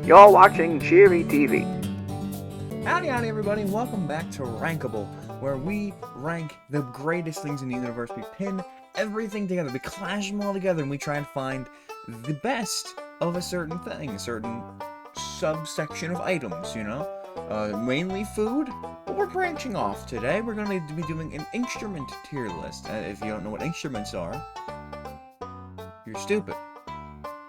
You're watching Cheery TV. Howdy everybody, and welcome back to Rankable, where we rank the greatest things in the universe. We pin everything together, we clash them all together, and we try and find the best of a certain thing, a certain subsection of items, you know? Mainly food, but we're branching off today. We're going to be doing an instrument tier list. If you don't know what instruments are, you're stupid.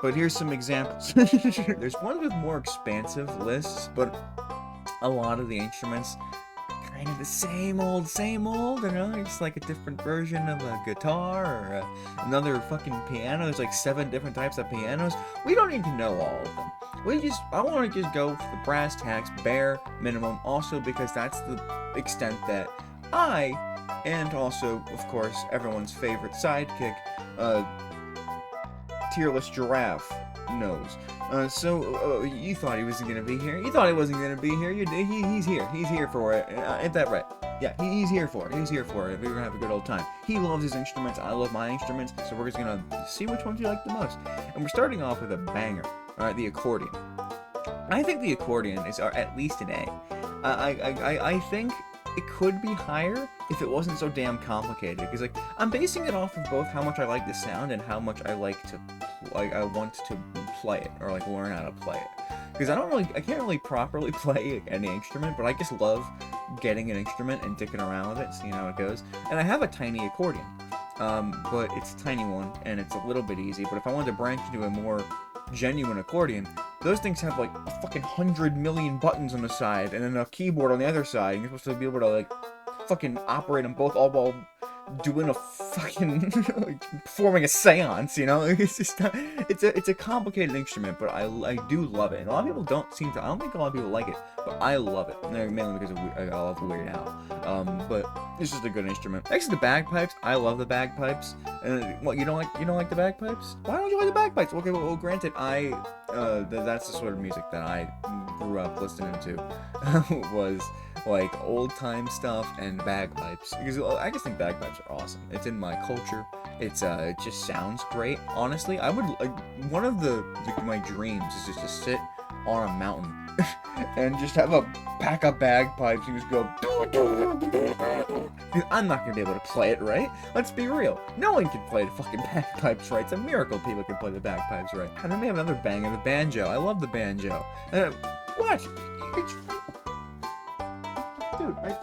But here's some examples. There's one with more expansive lists, but a lot of the instruments kind of the same old, you know? It's like a different version of a guitar or another fucking piano. There's like 7 different types of pianos. We don't need to know all of them. I want to just go for the brass tacks, bare minimum, also because that's the extent that I, and also, of course, everyone's favorite sidekick, tier list giraffe knows. So you thought he wasn't gonna be here? You thought he wasn't gonna be here? He's here. He's here for it. Ain't that right? Yeah, he's here for it. He's here for it. We're gonna have a good old time. He loves his instruments. I love my instruments. So we're just gonna see which ones you like the most. And we're starting off with a banger. All right, the accordion. I think the accordion is at least an A. I think it could be higher if it wasn't so damn complicated. Because like I'm basing it off of both how much I like the sound and how much I like to, I want to play it or like learn how to play it. Because I can't really properly play any instrument, but I just love getting an instrument and dicking around with it, seeing how it goes. And I have a tiny accordion, but it's a tiny one and it's a little bit easy. But if I wanted to branch into a more genuine accordion, those things have like a fucking 100 million buttons on the side and then a keyboard on the other side, and you're supposed to be able to like fucking operate them both all while doing a fucking performing a seance, you know? It's just it's a complicated instrument, but I do love it. And a lot of people don't seem to. I don't think a lot of people like it, but I love it, mainly because I love Weird Al. But it's just a good instrument. Next to the bagpipes, I love the bagpipes. And what, you don't like the bagpipes? Why don't you like the bagpipes? Okay, well granted, that's the sort of music that I grew up listening to was like old-time stuff and bagpipes, because I just think bagpipes are awesome. It's in my culture. It just sounds great. Honestly, I would like one of my dreams is just to sit on a mountain and just have a pack of bagpipes and just go. I'm not gonna be able to play it right. Let's be real. No one can play the fucking bagpipes right. It's a miracle people can play the bagpipes right. And then we have another banger, the banjo. I love the banjo. What? Dude, I've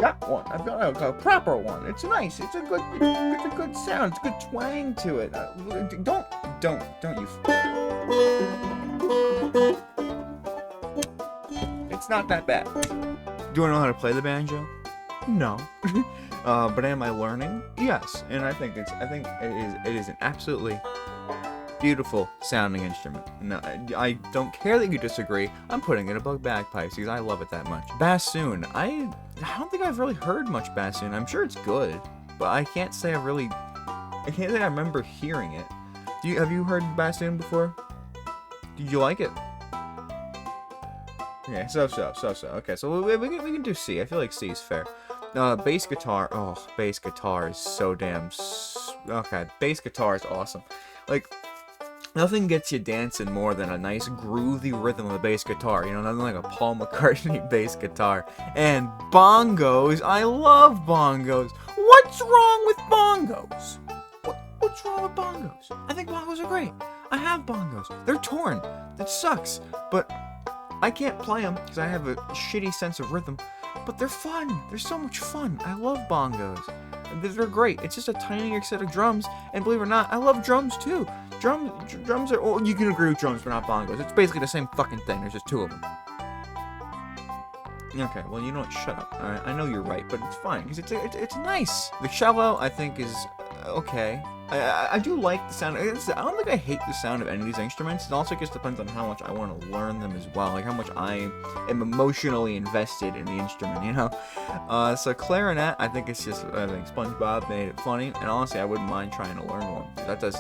got one. I've got a proper one. It's nice. It's a good sound. It's a good twang to it. Don't you. It's not that bad. Do I know how to play the banjo? No. But am I learning? Yes. And I think it is an absolutely beautiful sounding instrument. No, I don't care that you disagree. I'm putting it above bagpipes because I love it that much. Bassoon. I don't think I've really heard much bassoon. I'm sure it's good, but I can't say I remember hearing it. Have you heard bassoon before? Did you like it? Okay, so. Okay, so we can do C. I feel like C is fair. Bass guitar. Oh, bass guitar is so damn. Okay, bass guitar is awesome. Like, nothing gets you dancing more than a nice groovy rhythm of a bass guitar. You know, nothing like a Paul McCartney bass guitar. And bongos. I love bongos. What's wrong with bongos? What's wrong with bongos? I think bongos are great. I have bongos. They're torn. That sucks. But I can't play them because I have a shitty sense of rhythm. But they're fun. They're so much fun. I love bongos. They're great. It's just a tinier set of drums. And believe it or not, I love drums too. Drums are. Oh, you can agree with drums, but not bongos. It's basically the same fucking thing. There's just 2 of them. Okay, well, you know what? Shut up. All right, I know you're right, but it's fine because it's nice. The cello, I think, is okay. I do like the sound. I don't think I hate the sound of any of these instruments. It also just depends on how much I want to learn them as well, like how much I am emotionally invested in the instrument, you know? So clarinet, I think it's just, I think SpongeBob made it funny, and honestly, I wouldn't mind trying to learn one.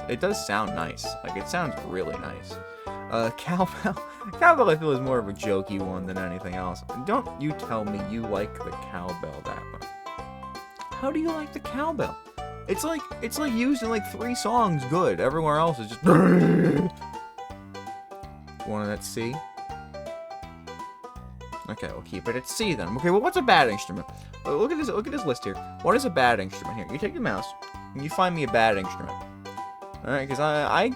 It does sound nice. Like, it sounds really nice. Cowbell. Cowbell, I feel, is more of a jokey one than anything else. Don't you tell me you like the cowbell that much. How do you like the cowbell? It's like used in like 3 songs good. Everywhere else is just want it at C? Okay, we'll keep it at C then. Okay, well, what's a bad instrument? Look at this list here. What is a bad instrument here? You take your mouse and you find me a bad instrument. All right, because I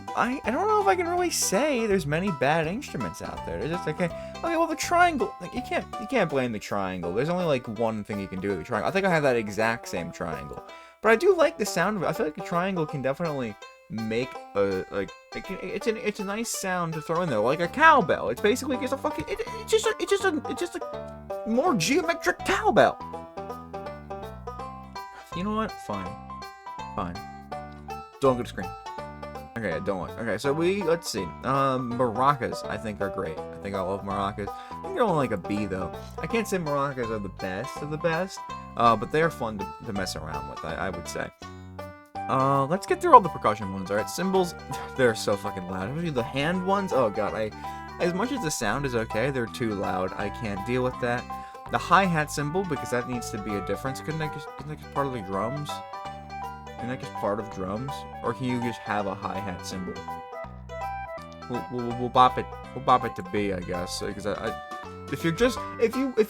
don't know if I can really say there's many bad instruments out there. It's just okay. Okay, well, the triangle, like, you can't blame the triangle. There's only like one thing you can do with the triangle. I think I have that exact same triangle, but I do like the sound of it. I feel like a triangle can definitely make a it's a nice sound to throw in there, like a cowbell. It's basically just a fucking it's just a more geometric cowbell. You know what? Fine. Don't go to screen. Okay, I don't want. Okay, so let's see. Maracas I think are great. I think I love maracas. I think they're only like a B though. I can't say maracas are the best of the best, but they're fun to mess around with. I would say. Let's get through all the percussion ones. All right, cymbals, they're so fucking loud. Especially the hand ones. Oh god, as much as the sound is okay, they're too loud. I can't deal with that. The hi-hat cymbal, because that needs to be a difference. Couldn't that just part of the drums? Isn't that just part of drums? Or can you just have a hi-hat cymbal? We'll bop it. We'll bop it to B, I guess. Because if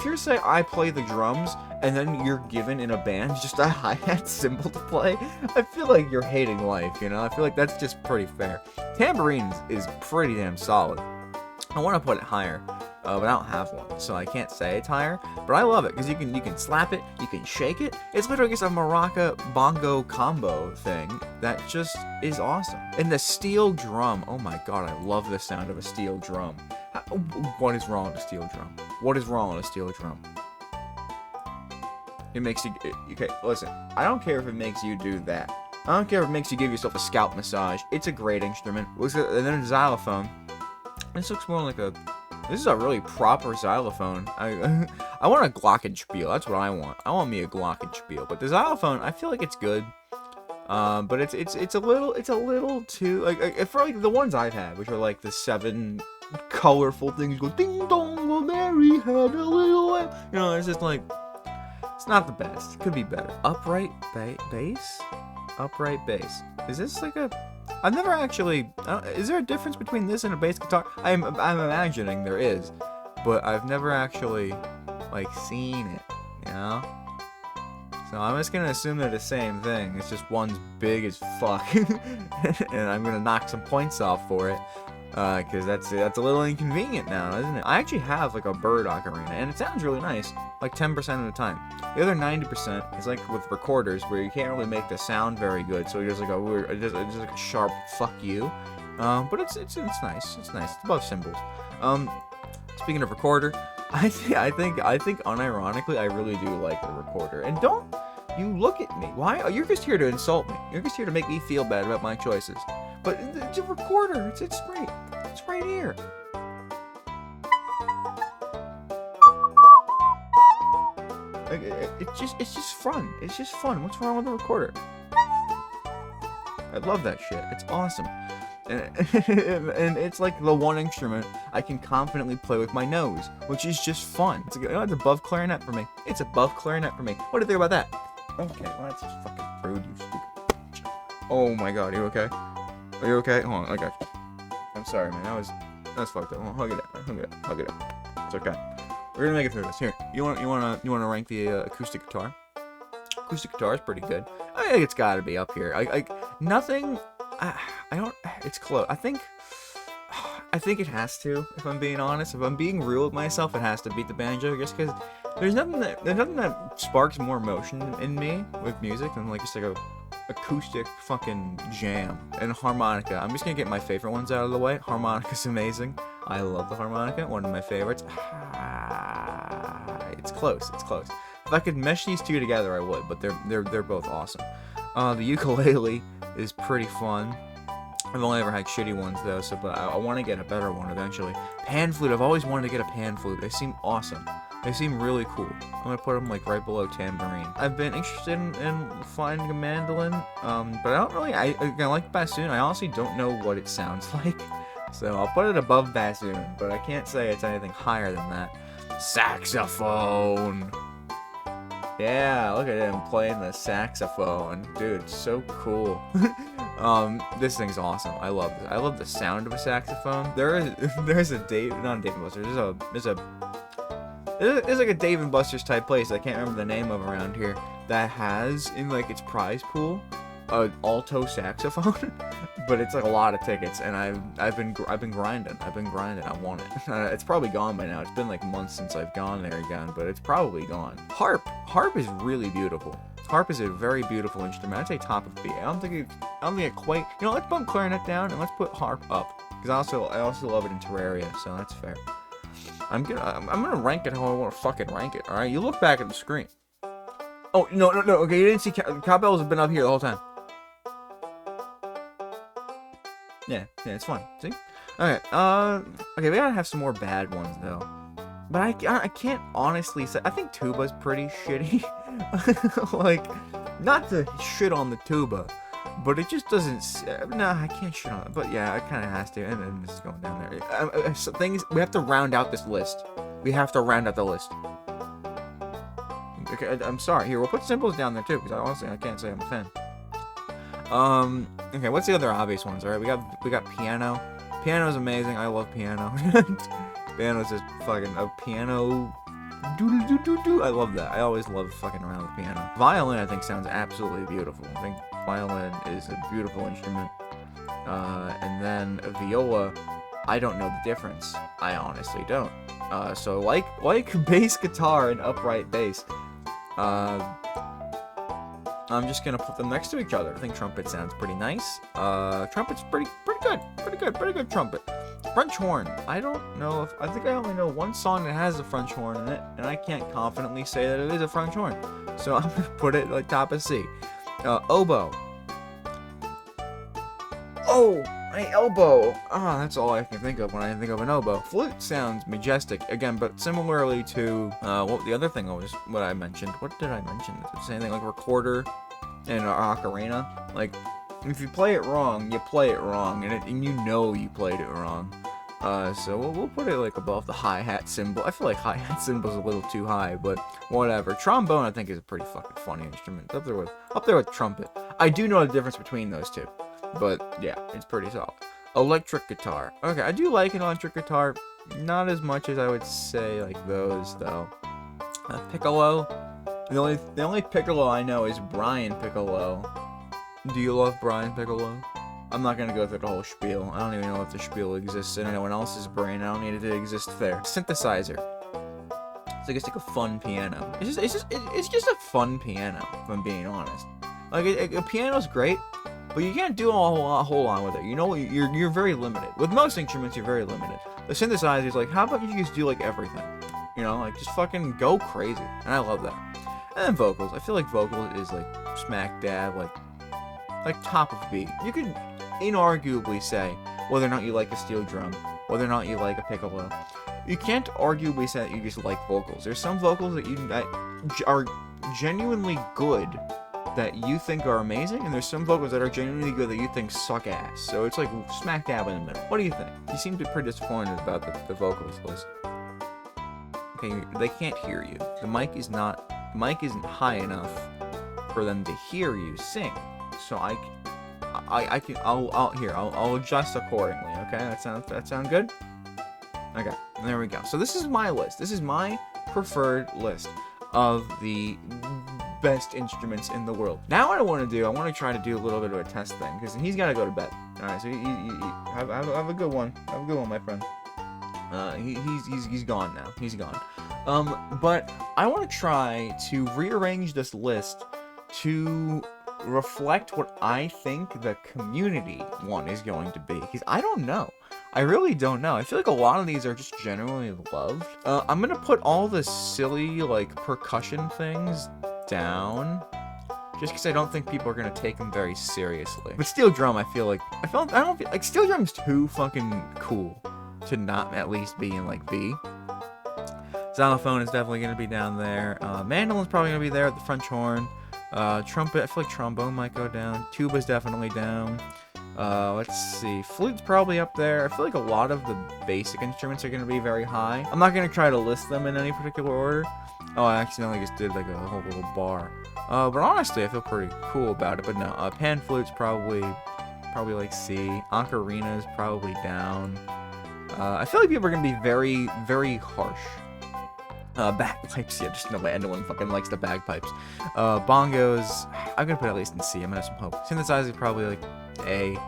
you're saying I play the drums and then you're given in a band just a hi-hat cymbal to play, I feel like you're hating life. You know, I feel like that's just pretty fair. Tambourine is pretty damn solid. I want to put it higher, but I don't have one, so I can't say it's higher. But I love it because you can slap it, you can shake it. It's literally just a maraca bongo combo thing that just is awesome. And the steel drum, oh my god, I love the sound of a steel drum. What is wrong with a steel drum? What is wrong with a steel drum? It makes you okay. Listen, I don't care if it makes you do that. I don't care if it makes you give yourself a scalp massage. It's a great instrument. And then a xylophone. This looks more like this is a really proper xylophone. I want a glockenspiel. That's what I want. I want me a glockenspiel. But the xylophone, I feel like it's good. But it's a little too like for like the ones I've had, which are like the 7 colorful things. Go ding dong, well Mary had a little. You know, it's just like it's not the best. It could be better. Upright bass. Upright bass. Is this like a? I've never actually. Is there a difference between this and a bass guitar? I'm imagining there is, but I've never actually like seen it. You know. So I'm just gonna assume they're the same thing. It's just one's big as fuck, and I'm gonna knock some points off for it, because that's a little inconvenient now, isn't it? I actually have like a bird ocarina, and it sounds really nice, like 10% of the time. The other 90% is like with recorders, where you can't really make the sound very good, so it's just like a weird, it's just like a sharp fuck you. But it's nice. It's nice. It's above cymbals. Speaking of recorder, I think unironically I really do like the recorder. And don't you look at me. Why? You're just here to insult me. You're just here to make me feel bad about my choices. But the recorder, it's great. It's right here. It's just fun. It's just fun. What's wrong with the recorder? I love that shit. It's awesome. And it's like the one instrument I can confidently play with my nose, which is just fun. It's above clarinet for me. It's above clarinet for me. What do you think about that? Okay, well, that's just fucking rude, you stupid. Oh my god, are you okay? Are you okay? Hold on, I got you. I'm sorry, man. That's fucked up. Hug it up. It's okay. We're gonna make it through this. Here, you wanna rank the acoustic guitar? Acoustic guitar is pretty good. I think it's gotta be up here. Nothing. I don't. It's close. I think it has to. If I'm being honest, if I'm being real with myself, it has to beat the banjo. Just because there's nothing that sparks more emotion in me with music than like just like a acoustic fucking jam and harmonica. I'm just gonna get my favorite ones out of the way. Harmonica's amazing. I love the harmonica. One of my favorites. It's close. It's close. If I could mesh these two together, I would. But they're both awesome. The ukulele is pretty fun. I've only ever had shitty ones though, but I want to get a better one eventually. Pan flute, I've always wanted to get a pan flute. They seem awesome. They seem really cool. I'm gonna put them like right below tambourine. I've been interested in finding a mandolin, but I don't really. I like bassoon. I honestly don't know what it sounds like, so I'll put it above bassoon. But I can't say it's anything higher than that. Saxophone. Yeah, look at him playing the saxophone. Dude, so cool. This thing's awesome. I love this. I love the sound of a saxophone. There's a not a Dave and Buster's. There's like a Dave and Buster's type place. I can't remember the name of around here that has in like its prize pool an alto saxophone, but it's like a lot of tickets, and I've been grinding. I want it. It's probably gone by now. It's been like months since I've gone there again, but it's probably gone. Harp is really beautiful. Harp is a very beautiful instrument. I'd say top of B. I don't think it quite. You know, let's bump clarinet down and let's put harp up, because I also love it in Terraria, so that's fair. I'm gonna rank it how I want to fucking rank it. All right, you look back at the screen. Oh no. Okay, you didn't see cowbells have been up here the whole time. Yeah, it's fun. See? Okay, okay, we gotta have some more bad ones though. But I can't honestly say. I think tuba's pretty shitty. Like, not to shit on the tuba, but it just doesn't. No, I can't shit on it. But yeah, it kind of has to. And then it's going down there. So things we have to round out this list. We have to round out the list. Okay, I'm sorry. Here, we'll put symbols down there too, because honestly, I can't say I'm a fan. Okay, what's the other obvious ones? All right, we got piano. Piano's amazing. I love piano. Piano's just fucking a piano. I love that. I always love fucking around with piano. Violin, I think, sounds absolutely beautiful. I think violin is a beautiful instrument. And then viola, I don't know the difference. I honestly don't. So like bass guitar and upright bass, I'm just gonna put them next to each other. I think trumpet sounds pretty nice. Trumpet's pretty good trumpet. French horn. I don't know if I think I only know one song that has a French horn in it, and I can't confidently say that it is a French horn. So I'm gonna put it like top of C. Oboe. Oh, my elbow. Ah, that's all I can think of when I think of an oboe. Flute sounds majestic again, but similarly to what the other thing what I mentioned. What did I mention? The same thing like recorder and ocarina. Like, if you play it wrong, you play it wrong, and you know you played it wrong. So we'll put it like above the hi-hat cymbal. I feel like hi-hat cymbal's a little too high, but whatever. Trombone I think is a pretty fucking funny instrument. It's up there with trumpet. I do know the difference between those two, but yeah, it's pretty solid. Electric guitar. Okay, I do like an electric guitar, not as much as I would say like those though. Piccolo. The only Piccolo I know is Brian Piccolo. Do you love Brian Piccolo? I'm not gonna go through the whole spiel. I don't even know if the spiel exists in anyone else's brain. I don't need it to exist there. Synthesizer. It's like a fun piano. It's just a fun piano, if I'm being honest. Like a piano's great, but you can't do a whole lot with it. You know, you're very limited. With most instruments, you're very limited. The synthesizer is like, how about you just do like everything? You know, like just fucking go crazy. And I love that. And then vocals. I feel like vocals is like smack dab, like top of B. You could inarguably say whether or not you like a steel drum, whether or not you like a piccolo. You can't arguably say that you just like vocals. There's some vocals that are genuinely good that you think are amazing, and there's some vocals that are genuinely good that you think suck ass. So it's like smack dab in the middle. What do you think? You seem to be pretty disappointed about the vocals list. Okay, they can't hear you. The mic isn't high enough for them to hear you sing. So I'll adjust accordingly. Okay, that sound good? Okay, there we go. So this is my list. This is my preferred list of the best instruments in the world. Now what I want to try to do a little bit of a test thing, because he's got to go to bed. All right, so have a good one. Have a good one, my friend. He's gone now. He's gone. But I want to try to rearrange this list to reflect what I think the community one is going to be, because I don't know. I really don't know. I feel like a lot of these are just generally loved. I'm gonna put all the silly like percussion things down, just because I don't think people are gonna take them very seriously. But steel drum, I don't feel like steel drum's too fucking cool to not at least be in like B. Xylophone is definitely gonna be down there. Mandolin's probably gonna be there at the French horn. Trumpet, I feel like trombone might go down. Tuba's definitely down. Let's see. Flute's probably up there. I feel like a lot of the basic instruments are going to be very high. I'm not going to try to list them in any particular order. Oh, I accidentally just did like a whole little bar. But honestly, I feel pretty cool about it. But no, pan flute's probably probably like C. Ocarina is probably down. I feel like people are gonna be very, very harsh. Bagpipes, yeah, just no way. No one fucking likes the bagpipes. Bongos, I'm gonna put at least in C. I'm gonna have some hope. Synthesizers probably like A.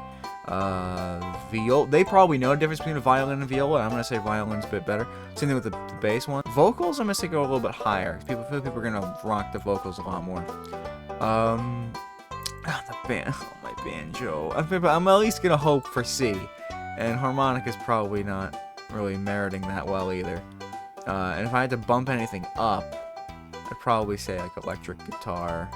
Viola, they probably know the difference between a violin and a viola. I'm gonna say violin's a bit better. Same thing with the bass one. Vocals, I'm gonna say go a little bit higher. I feel people are gonna rock the vocals a lot more. The band, my banjo. I'm at least gonna hope for C, and harmonica's probably not really meriting that well either. And if I had to bump anything up, I'd probably say like electric guitar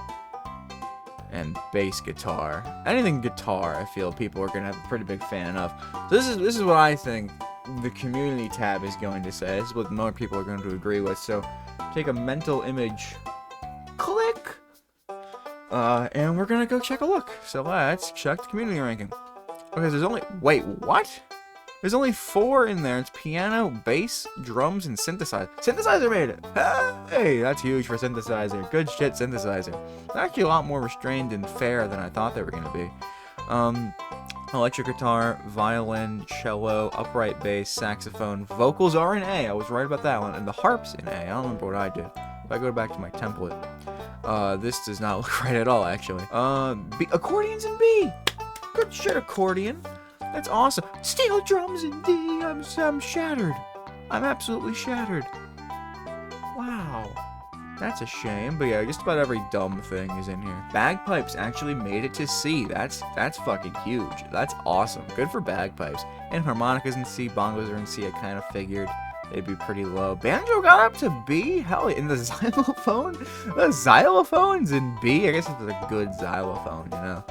and bass guitar. Anything guitar, I feel people are gonna have a pretty big fan of. So this is what I think the community tab is going to say. This is what more people are going to agree with. So take a mental image, click, and we're gonna go check a look. So let's check the community ranking. Okay, there's only, wait, what? There's only 4 in there. It's piano, bass, drums, and synthesizer. Synthesizer made it. Hey, that's huge for synthesizer. Good shit, synthesizer. They're actually a lot more restrained and fair than I thought they were gonna be. Electric guitar, violin, cello, upright bass, saxophone. Vocals are in A. I was right about that one. And the harp's in A. I don't remember what I did. If I go back to my template, this does not look right at all, actually. Accordion's in B. Good shit, accordion. That's awesome. Steel drums in D. I'm shattered. I'm absolutely shattered. Wow. That's a shame. But yeah, just about every dumb thing is in here. Bagpipes actually made it to C. That's fucking huge. That's awesome. Good for bagpipes. And harmonicas in C. Bongos are in C. I kind of figured they'd be pretty low. Banjo got up to B? Hell, in the xylophone? The xylophone's in B? I guess it's a good xylophone, you know?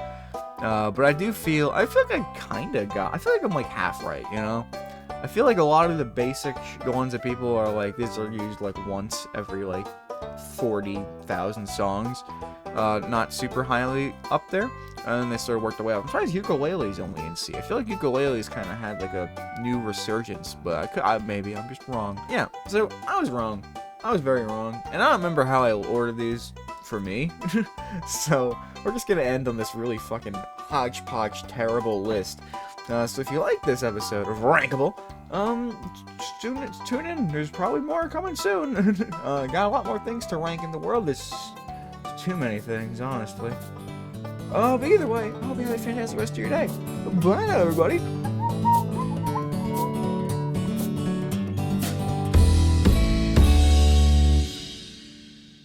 But I feel like I feel like I'm like half right, you know? I feel like a lot of the basic ones that people are like, these are used like once every like 40,000 songs, not super highly up there, and then they sort of worked their way up. I'm surprised ukulele's only in C. I feel like ukulele's kind of had like a new resurgence, but maybe I'm just wrong. Yeah, so I was wrong. I was very wrong, and I don't remember how I ordered these for me, so we're just gonna end on this really fucking hodgepodge terrible list. So if you like this episode of Rankable, tune in. There's probably more coming soon. Got a lot more things to rank in the world. There's too many things, honestly. But either way, I hope you have a fantastic rest of your day. Bye now, everybody.